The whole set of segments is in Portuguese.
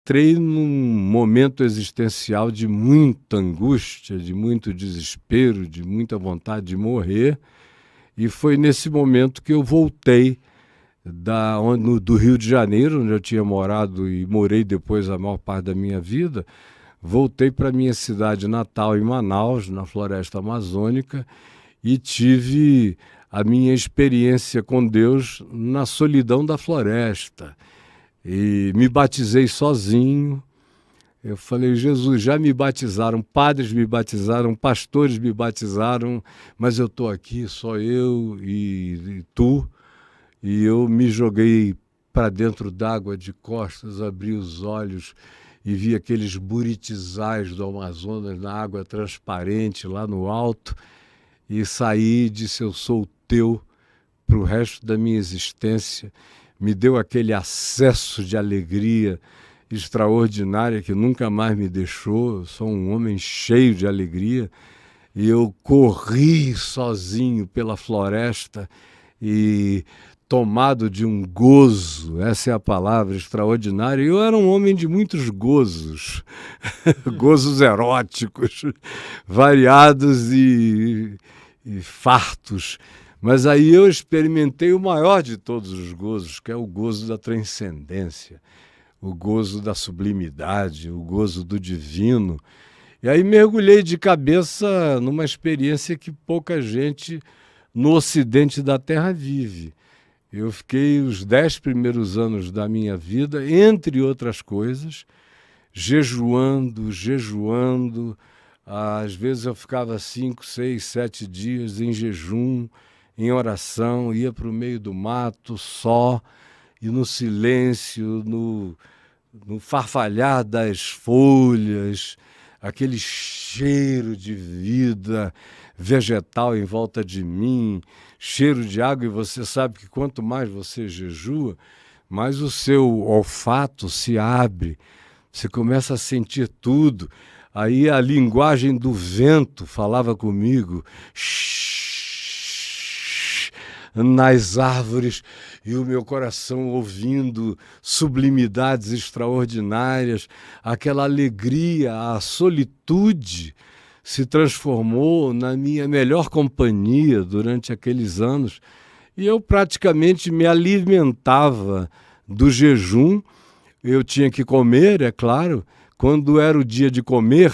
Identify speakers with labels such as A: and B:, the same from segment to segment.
A: entrei num momento existencial de muita angústia, de muito desespero, de muita vontade de morrer, e foi nesse momento que eu voltei do Rio de Janeiro, onde eu tinha morado e morei depois a maior parte da minha vida. Voltei para minha cidade natal, em Manaus, na floresta amazônica, e tive a minha experiência com Deus na solidão da floresta. E me batizei sozinho. Eu falei, Jesus, já me batizaram, padres me batizaram, pastores me batizaram, mas eu estou aqui, só eu e tu. E eu me joguei para dentro d'água de costas, abri os olhos e vi aqueles buritizais do Amazonas na água transparente lá no alto, e saí e disse, eu sou teu para o resto da minha existência. Me deu aquele acesso de alegria extraordinária que nunca mais me deixou. Eu sou um homem cheio de alegria, e eu corri sozinho pela floresta e tomado de um gozo, essa é a palavra, extraordinária. Eu era um homem de muitos gozos, gozos eróticos, variados e fartos. Mas aí eu experimentei o maior de todos os gozos, que é o gozo da transcendência, o gozo da sublimidade, o gozo do divino. E aí mergulhei de cabeça numa experiência que pouca gente no ocidente da Terra vive. Eu fiquei os 10 primeiros anos da minha vida, entre outras coisas, jejuando. Às vezes eu ficava 5, 6, 7 dias em jejum, em oração, ia para o meio do mato só, e no silêncio, no farfalhar das folhas, aquele cheiro de vida vegetal em volta de mim, cheiro de água, e você sabe que quanto mais você jejua, mais o seu olfato se abre, você começa a sentir tudo. Aí a linguagem do vento falava comigo, nas árvores, e o meu coração ouvindo sublimidades extraordinárias, aquela alegria, a solitude se transformou na minha melhor companhia durante aqueles anos, e eu praticamente me alimentava do jejum. Eu tinha que comer, é claro, quando era o dia de comer,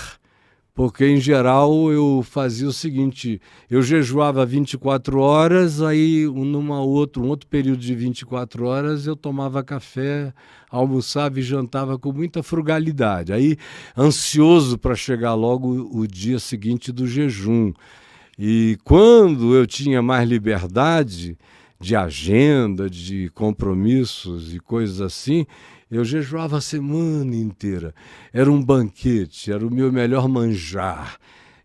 A: porque em geral eu fazia o seguinte, eu jejuava 24 horas, aí um outro período de 24 horas eu tomava café, almoçava e jantava com muita frugalidade, aí ansioso para chegar logo o dia seguinte do jejum. E quando eu tinha mais liberdade de agenda, de compromissos e coisas assim, eu jejuava a semana inteira. Era um banquete, era o meu melhor manjar.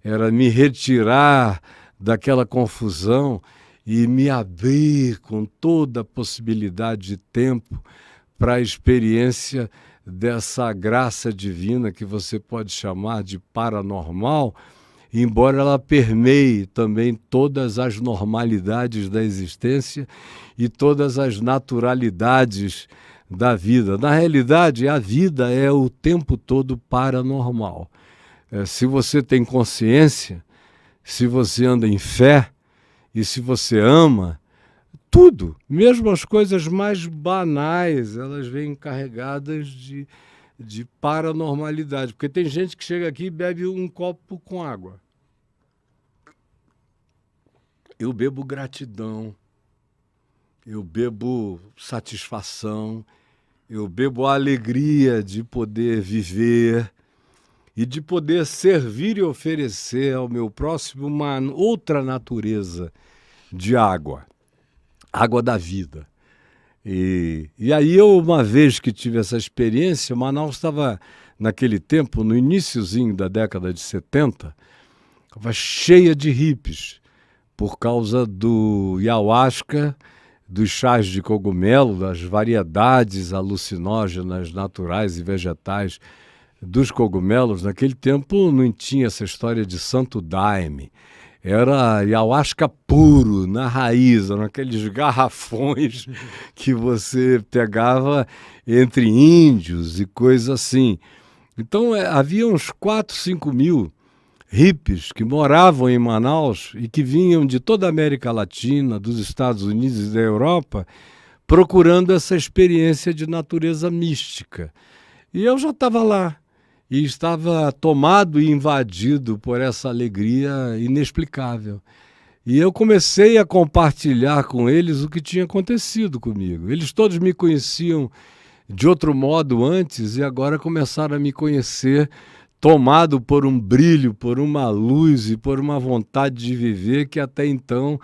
A: Era me retirar daquela confusão e me abrir com toda a possibilidade de tempo para a experiência dessa graça divina que você pode chamar de paranormal, embora ela permeie também todas as normalidades da existência e todas as naturalidades da vida. Na realidade, a vida é o tempo todo paranormal. Se você tem consciência, se você anda em fé e se você ama, tudo, mesmo as coisas mais banais, elas vêm carregadas de paranormalidade. Porque tem gente que chega aqui e bebe um copo com água. Eu bebo gratidão, eu bebo satisfação, eu bebo a alegria de poder viver e de poder servir e oferecer ao meu próximo uma outra natureza de água, água da vida. E aí eu, uma vez que tive essa experiência, Manaus estava, naquele tempo, no iniciozinho da década de 70, estava cheia de hippies, por causa do ayahuasca, dos chás de cogumelo, das variedades alucinógenas naturais e vegetais dos cogumelos. Naquele tempo não tinha essa história de santo daime. era ayahuasca puro, na raiz, eram aqueles garrafões que você pegava entre índios e coisas assim. Então, havia uns 4, 5 mil hippies que moravam em Manaus e que vinham de toda a América Latina, dos Estados Unidos e da Europa, procurando essa experiência de natureza mística. E eu já estava lá e estava tomado e invadido por essa alegria inexplicável. E eu comecei a compartilhar com eles o que tinha acontecido comigo. Eles todos me conheciam de outro modo antes e agora começaram a me conhecer tomado por um brilho, por uma luz e por uma vontade de viver que até então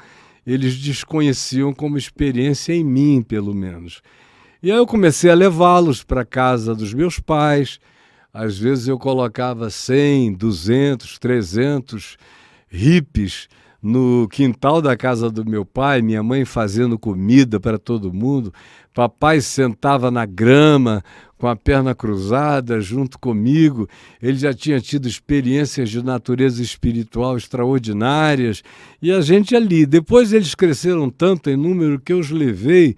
A: eles desconheciam como experiência em mim, pelo menos. E aí eu comecei a levá-los para a casa dos meus pais. Às vezes eu colocava 100, 200, 300 hippies no quintal da casa do meu pai, minha mãe fazendo comida para todo mundo. Papai sentava na grama com a perna cruzada junto comigo. Ele já tinha tido experiências de natureza espiritual extraordinárias. E a gente ali. Depois eles cresceram tanto em número que eu os levei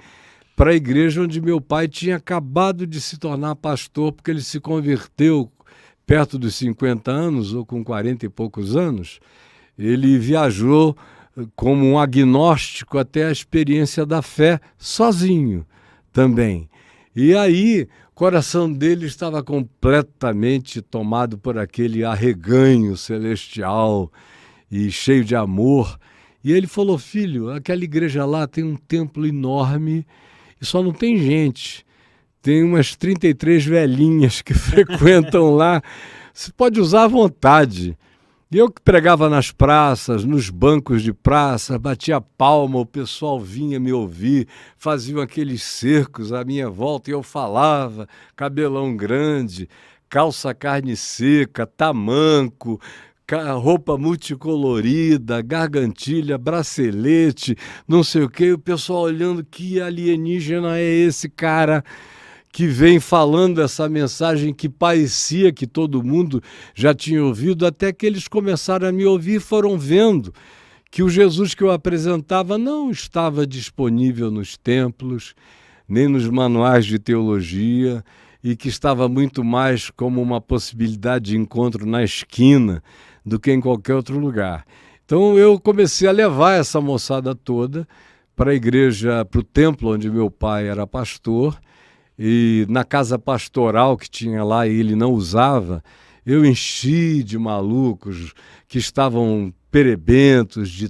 A: para a igreja onde meu pai tinha acabado de se tornar pastor, porque ele se converteu perto dos 50 anos, ou com 40 e poucos anos. Ele viajou como um agnóstico até a experiência da fé, sozinho também. E aí, o coração dele estava completamente tomado por aquele arreganho celestial e cheio de amor. E ele falou: filho, aquela igreja lá tem um templo enorme e só não tem gente. Tem umas 33 velhinhas que frequentam lá. Você pode usar à vontade. E eu que pregava nas praças, nos bancos de praça, batia palma, o pessoal vinha me ouvir, faziam aqueles cercos à minha volta e eu falava, cabelão grande, calça carne seca, tamanco, roupa multicolorida, gargantilha, bracelete, não sei o quê, o pessoal olhando, que alienígena é esse cara que vem falando essa mensagem que parecia que todo mundo já tinha ouvido, até que eles começaram a me ouvir e foram vendo que o Jesus que eu apresentava não estava disponível nos templos, nem nos manuais de teologia, e que estava muito mais como uma possibilidade de encontro na esquina do que em qualquer outro lugar. Então eu comecei a levar essa moçada toda para a igreja, para o templo onde meu pai era pastor, e na casa pastoral que tinha lá e ele não usava, eu enchi de malucos que estavam perebentos de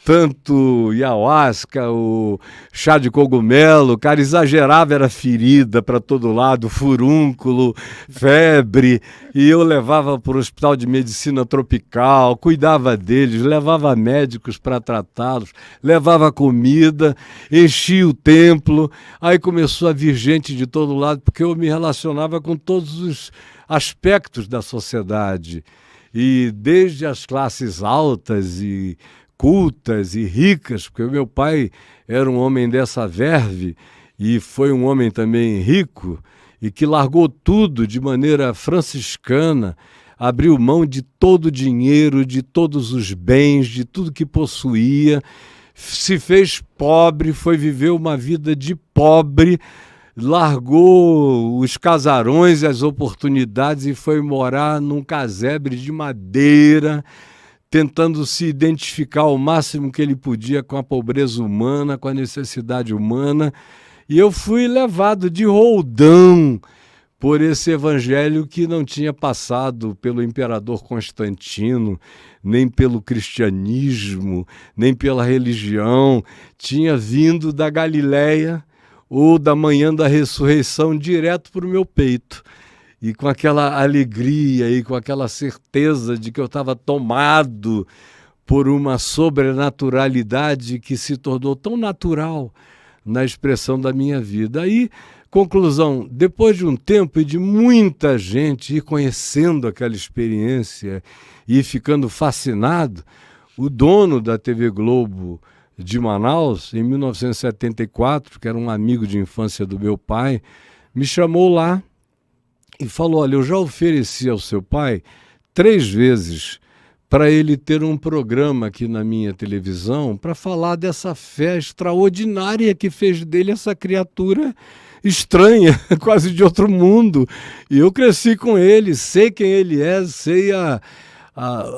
A: tanto ayahuasca, o chá de cogumelo, o cara exagerava, era ferida para todo lado, furúnculo, febre, e eu levava para o hospital de medicina tropical, cuidava deles, levava médicos para tratá-los, levava comida, enchia o templo, aí começou a vir gente de todo lado, porque eu me relacionava com todos os aspectos da sociedade. E desde as classes altas e cultas e ricas, porque o meu pai era um homem dessa verve e foi um homem também rico e que largou tudo de maneira franciscana, abriu mão de todo o dinheiro, de todos os bens, de tudo que possuía, se fez pobre, foi viver uma vida de pobre, largou os casarões e as oportunidades e foi morar num casebre de madeira, tentando se identificar ao máximo que ele podia com a pobreza humana, com a necessidade humana. E eu fui levado de roldão por esse evangelho que não tinha passado pelo imperador Constantino, nem pelo cristianismo, nem pela religião. Tinha vindo da Galileia, ou da manhã da ressurreição, direto para o meu peito. E com aquela alegria e com aquela certeza de que eu estava tomado por uma sobrenaturalidade que se tornou tão natural na expressão da minha vida. Aí, conclusão, depois de um tempo e de muita gente ir conhecendo aquela experiência e ficando fascinado, o dono da TV Globo de Manaus, em 1974, que era um amigo de infância do meu pai, me chamou lá e falou: olha, eu já ofereci ao seu pai 3 vezes para ele ter um programa aqui na minha televisão para falar dessa fé extraordinária que fez dele essa criatura estranha, quase de outro mundo. E eu cresci com ele, sei quem ele é, sei a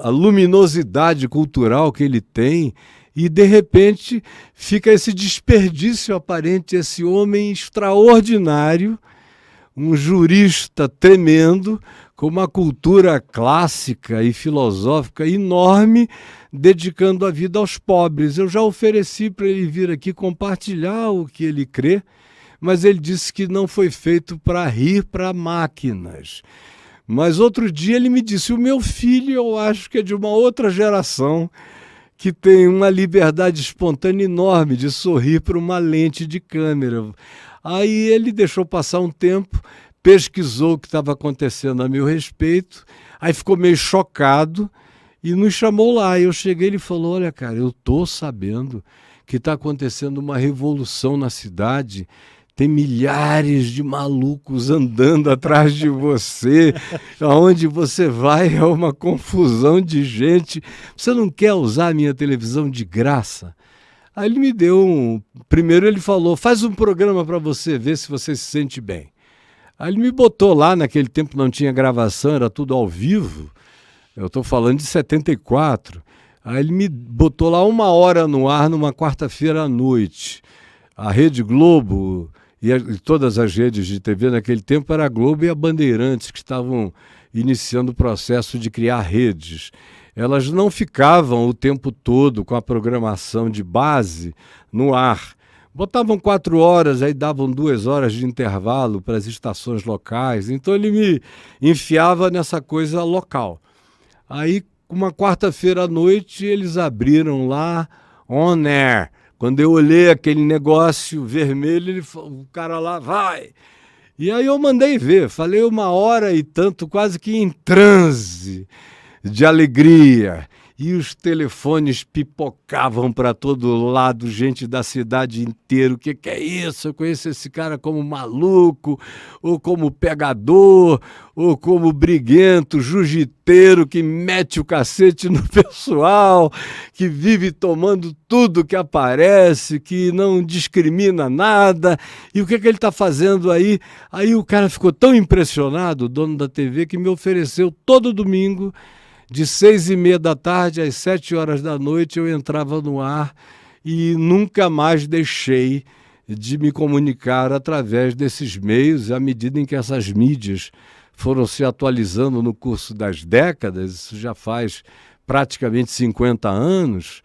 A: luminosidade cultural que ele tem. E, de repente, fica esse desperdício aparente, esse homem extraordinário, um jurista tremendo, com uma cultura clássica e filosófica enorme, dedicando a vida aos pobres. Eu já ofereci para ele vir aqui compartilhar o que ele crê, mas ele disse que não foi feito para rir para máquinas. Mas outro dia ele me disse, o meu filho eu acho que é de uma outra geração, que tem uma liberdade espontânea enorme de sorrir para uma lente de câmera. Aí ele deixou passar um tempo, pesquisou o que estava acontecendo a meu respeito, aí ficou meio chocado e nos chamou lá. Eu cheguei e ele falou, olha cara, eu estou sabendo que está acontecendo uma revolução na cidade, tem milhares de malucos andando atrás de você, aonde você vai é uma confusão de gente, você não quer usar a minha televisão de graça? Aí ele me deu primeiro ele falou, faz um programa para você ver se você se sente bem. Aí ele me botou lá, naquele tempo não tinha gravação, era tudo ao vivo, eu estou falando de 74, aí ele me botou lá 1 hora no ar numa quarta-feira à noite. A Rede Globo e todas as redes de TV naquele tempo era a Globo e a Bandeirantes que estavam iniciando o processo de criar redes. Elas não ficavam o tempo todo com a programação de base no ar. Botavam 4 horas, aí davam 2 horas de intervalo para as estações locais. Então ele me enfiava nessa coisa local. Aí, uma quarta-feira à noite, eles abriram lá On Air. Quando eu olhei aquele negócio vermelho, o cara lá, vai! E aí eu mandei ver, falei 1 hora e tanto, quase que em transe de alegria. E os telefones pipocavam para todo lado, gente da cidade inteira. O que é isso? Eu conheço esse cara como maluco, ou como pegador, ou como briguento, jiu-jiteiro que mete o cacete no pessoal, que vive tomando tudo que aparece, que não discrimina nada. E o que ele está fazendo aí? Aí o cara ficou tão impressionado, o dono da TV, que me ofereceu todo domingo, de 6h30 da tarde às 7 horas da noite, eu entrava no ar e nunca mais deixei de me comunicar através desses meios, à medida em que essas mídias foram se atualizando no curso das décadas, isso já faz praticamente 50 anos,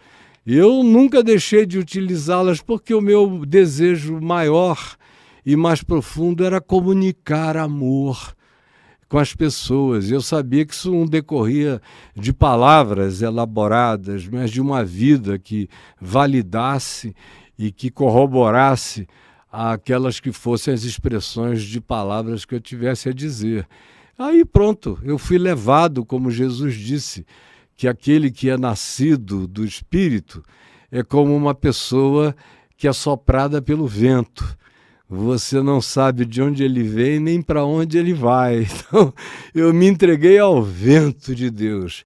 A: eu nunca deixei de utilizá-las porque o meu desejo maior e mais profundo era comunicar amor com as pessoas. Eu sabia que isso não decorria de palavras elaboradas, mas de uma vida que validasse e que corroborasse aquelas que fossem as expressões de palavras que eu tivesse a dizer. Aí pronto, eu fui levado, como Jesus disse, que aquele que é nascido do Espírito é como uma pessoa que é soprada pelo vento. Você não sabe de onde ele vem nem para onde ele vai. Então, eu me entreguei ao vento de Deus.